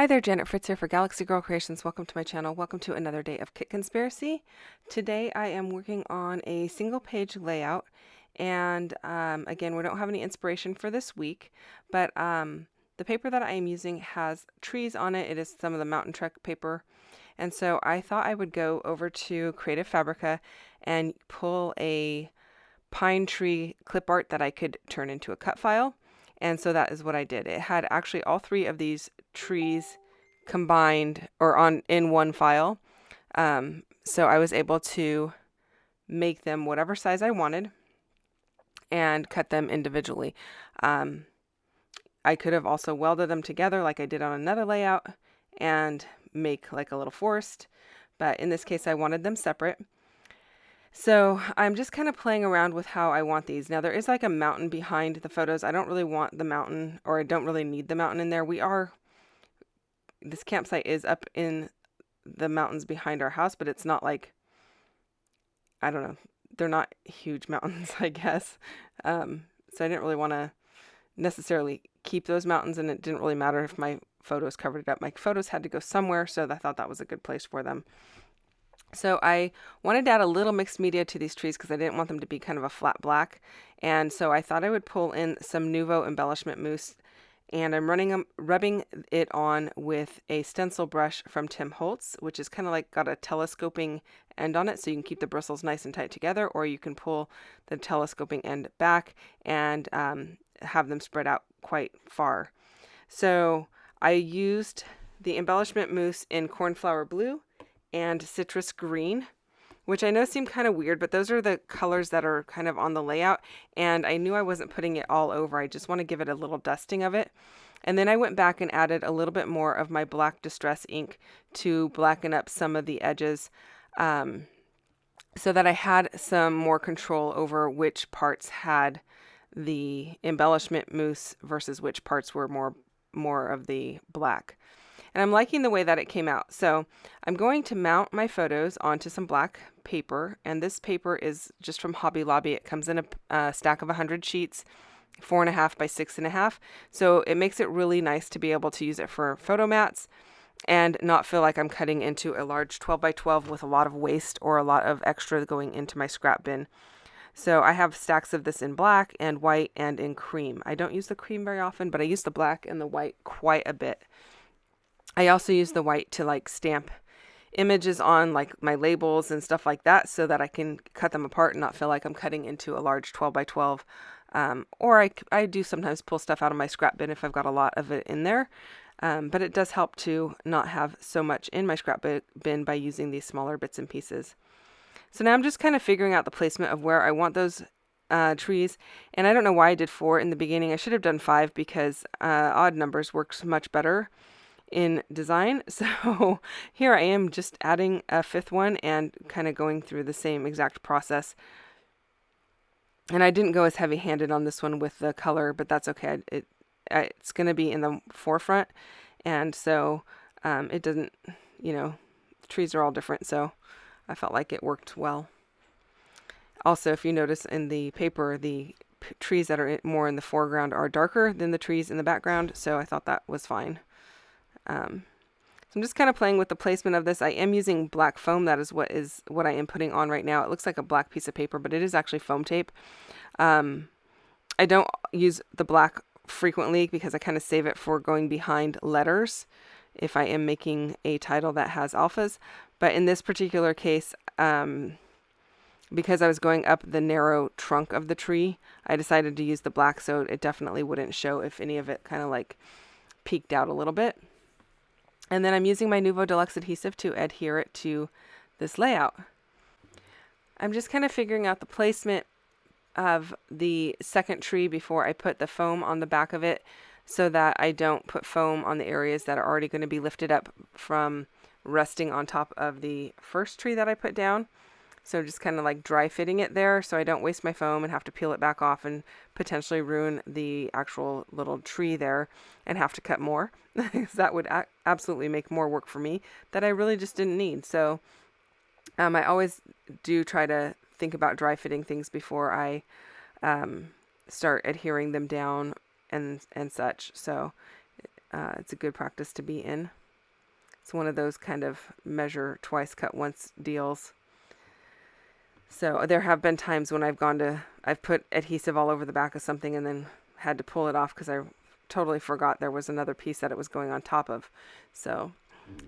Hi there, Janet Fritz here for Galaxy Girl Creations. Welcome to my channel. Welcome to another day of Kit Conspiracy. Today I am working on a single page layout, and again, we don't have any inspiration for this week, but the paper that I am using has trees on it. It is some of the Mountain Trek paper, and so I thought I would go over to Creative Fabrica and pull a pine tree clip art that I could turn into a cut file. And so that is what I did. It had actually all three of these trees combined or in one file. So I was able to make them whatever size I wanted and cut them individually. I could have also welded them together like I did on another layout and make like a little forest, but in this case I wanted them separate. So I'm just kind of playing around with how I want these. Now there is like a mountain behind the photos. I don't really want the mountain, or I don't really need the mountain in there. This campsite is up in the mountains behind our house, but it's not like, I don't know, they're not huge mountains, I guess. So I didn't really want to necessarily keep those mountains, and it didn't really matter if my photos covered it up. My photos had to go somewhere, so I thought that was a good place for them. So I wanted to add a little mixed media to these trees because I didn't want them to be kind of a flat black. And so I thought I would pull in some Nuvo embellishment mousse, and I'm rubbing it on with a stencil brush from Tim Holtz, which is kind of like got a telescoping end on it, so you can keep the bristles nice and tight together, or you can pull the telescoping end back and have them spread out quite far. So I used the embellishment mousse in cornflower blue and citrus green, which I know seem kind of weird, but those are the colors that are kind of on the layout, and I knew I wasn't putting it all over. I just want to give it a little dusting of it. And then I went back and added a little bit more of my black distress ink to blacken up some of the edges, so that I had some more control over which parts had the embellishment mousse versus which parts were more of the black. And I'm liking the way that it came out. So I'm going to mount my photos onto some black paper. And this paper is just from Hobby Lobby. It comes in a stack of 100 sheets, 4.5 by 6.5. So it makes it really nice to be able to use it for photo mats and not feel like I'm cutting into a large 12 by 12 with a lot of waste or a lot of extra going into my scrap bin. So I have stacks of this in black and white and in cream. I don't use the cream very often, but I use the black and the white quite a bit. I also use the white to like stamp images on like my labels and stuff like that, so that I can cut them apart and not feel like I'm cutting into a large 12 by 12. Or I do sometimes pull stuff out of my scrap bin if I've got a lot of it in there. But it does help to not have so much in my scrap bin by using these smaller bits and pieces. So now I'm just kind of figuring out the placement of where I want those trees. And I don't know why I did 4 in the beginning. I should have done 5 because odd numbers works much better in design. So here I am just adding a 5th one and kind of going through the same exact process. And I didn't go as heavy-handed on this one with the color, but that's okay. It's going to be in the forefront, and so it doesn't, trees are all different, so I felt like it worked well. Also, if you notice in the paper, the trees that are more in the foreground are darker than the trees in the background, so I thought that was fine. So I'm just kind of playing with the placement of this. I am using black foam. That is what I am putting on right now. It looks like a black piece of paper, but it is actually foam tape. I don't use the black frequently because I kind of save it for going behind letters if I am making a title that has alphas. But in this particular case, because I was going up the narrow trunk of the tree, I decided to use the black so it definitely wouldn't show if any of it kind of like peeked out a little bit. And then I'm using my Nuvo Deluxe adhesive to adhere it to this layout. I'm just kind of figuring out the placement of the second tree before I put the foam on the back of it, so that I don't put foam on the areas that are already going to be lifted up from resting on top of the first tree that I put down. So just kind of like dry fitting it there so I don't waste my foam and have to peel it back off and potentially ruin the actual little tree there and have to cut more. That would absolutely make more work for me that I really just didn't need. So I always do try to think about dry fitting things before I start adhering them down and such. So it's a good practice to be in. It's one of those kind of measure twice, cut once deals. So there have been times when I've put adhesive all over the back of something and then had to pull it off because I totally forgot there was another piece that it was going on top of. So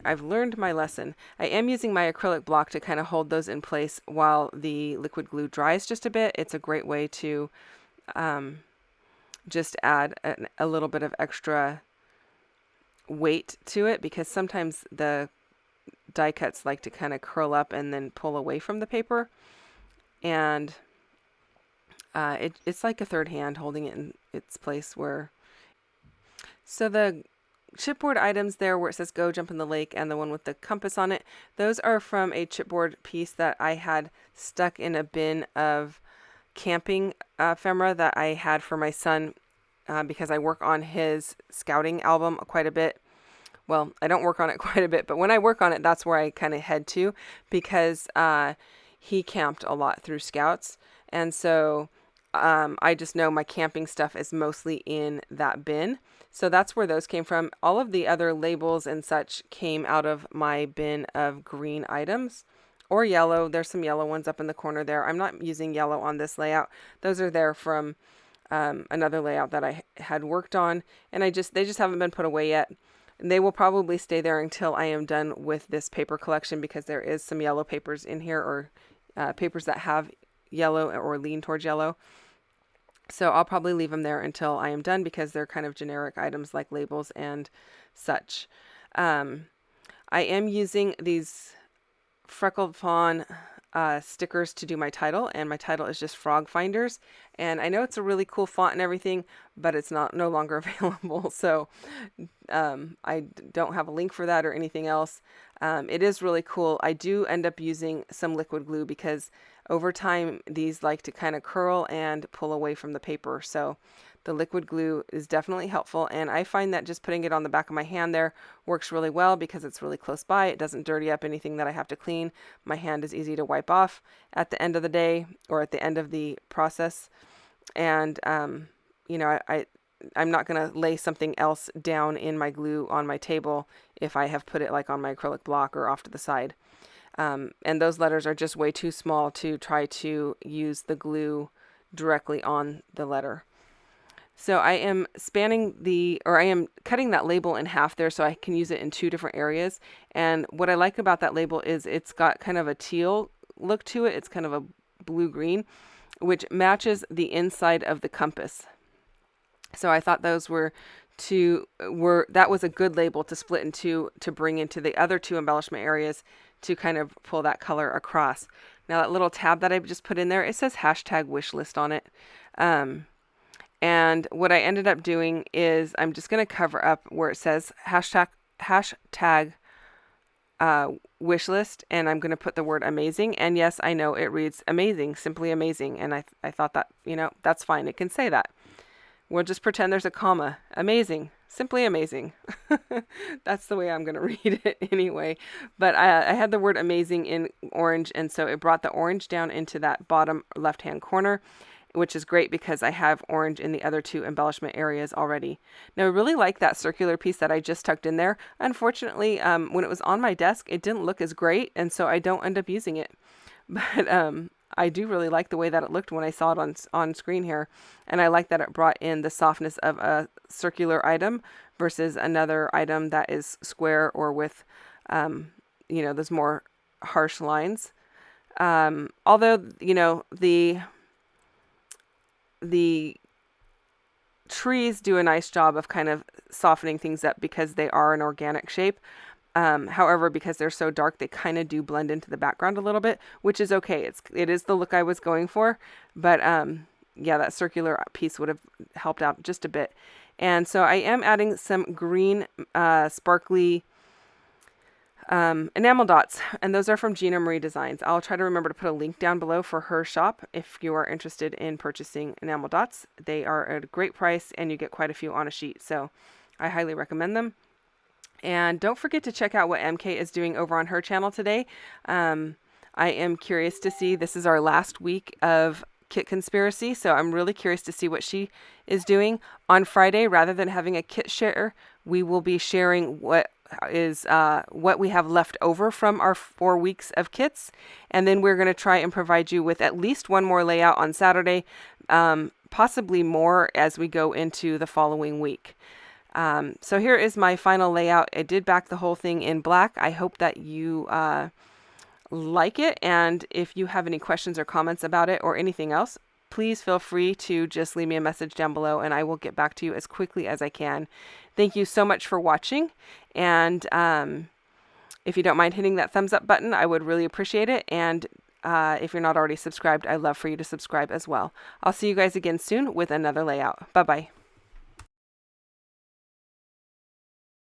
I've learned my lesson. I am using my acrylic block to kind of hold those in place while the liquid glue dries just a bit. It's a great way to just add a little bit of extra weight to it, because sometimes the die cuts like to kind of curl up and then pull away from the paper, and it's like a third hand holding it in its place. So the chipboard items there where it says go jump in the lake and the one with the compass on it, those are from a chipboard piece that I had stuck in a bin of camping ephemera that I had for my son, because I work on his scouting album quite a bit. Well, I don't work on it quite a bit, but when I work on it, that's where I kind of head to, because he camped a lot through Scouts. And so I just know my camping stuff is mostly in that bin. So that's where those came from. All of the other labels and such came out of my bin of green items, or yellow. There's some yellow ones up in the corner there. I'm not using yellow on this layout. Those are there from another layout that I had worked on, and they just haven't been put away yet. And they will probably stay there until I am done with this paper collection, because there is some yellow papers in here, or papers that have yellow or lean towards yellow. So I'll probably leave them there until I am done, because they're kind of generic items like labels and such. I am using these Freckled Fawn stickers to do my title, and my title is just Frog Finders. And I know it's a really cool font and everything, but it's no longer available. So I don't have a link for that or anything else. It is really cool. I do end up using some liquid glue, because over time these like to kind of curl and pull away from the paper. So the liquid glue is definitely helpful, and I find that just putting it on the back of my hand there works really well, because it's really close by. It doesn't dirty up anything that I have to clean. My hand is easy to wipe off at the end of the day, or at the end of the process. And you know, I'm not going to lay something else down in my glue on my table if I have put it like on my acrylic block or off to the side. And those letters are just way too small to try to use the glue directly on the letter. So I am I am cutting that label in half there so I can use it in two different areas. And what I like about that label is it's got kind of a teal look to it. It's kind of a blue-green, which matches the inside of the compass. So I thought those that was a good label to split in two, to bring into the other two embellishment areas, to kind of pull that color across. Now that little tab that I just put in there, it says #wishlist on it. And what I ended up doing is I'm just going to cover up where it says hashtag wishlist, and I'm going to put the word amazing. And yes, I know it reads amazing, simply amazing. And I thought that, that's fine. It can say that. We'll just pretend there's a comma. Amazing. Simply amazing. That's the way I'm going to read it anyway. But I had the word amazing in orange, and so it brought the orange down into that bottom left-hand corner, which is great because I have orange in the other two embellishment areas already. Now, I really like that circular piece that I just tucked in there. Unfortunately, when it was on my desk, it didn't look as great, and so I don't end up using it. But I do really like the way that it looked when I saw it on screen here. And I like that it brought in the softness of a circular item versus another item that is square or with, those more harsh lines. Although, the trees do a nice job of kind of softening things up because they are an organic shape. However, because they're so dark, they kind of do blend into the background a little bit, which is okay. It is the look I was going for, but yeah, that circular piece would have helped out just a bit. And so I am adding some green sparkly enamel dots, and those are from Gina Marie Designs. I'll try to remember to put a link down below for her shop if you are interested in purchasing enamel dots. They are at a great price, and you get quite a few on a sheet, so I highly recommend them. And don't forget to check out what MK is doing over on her channel today. I am curious to see, this is our last week of Kit Conspiracy, so I'm really curious to see what she is doing. On Friday, rather than having a kit share, we will be sharing what we have left over from our 4 weeks of kits, and then we're going to try and provide you with at least one more layout on Saturday, possibly more as we go into the following week. So here is my final layout. I did back the whole thing in black. I hope that you like it, and if you have any questions or comments about it or anything else, please feel free to just leave me a message down below and I will get back to you as quickly as I can. Thank you so much for watching, and if you don't mind hitting that thumbs up button, I would really appreciate it. And if you're not already subscribed, I'd love for you to subscribe as well. I'll see you guys again soon with another layout. Bye-bye.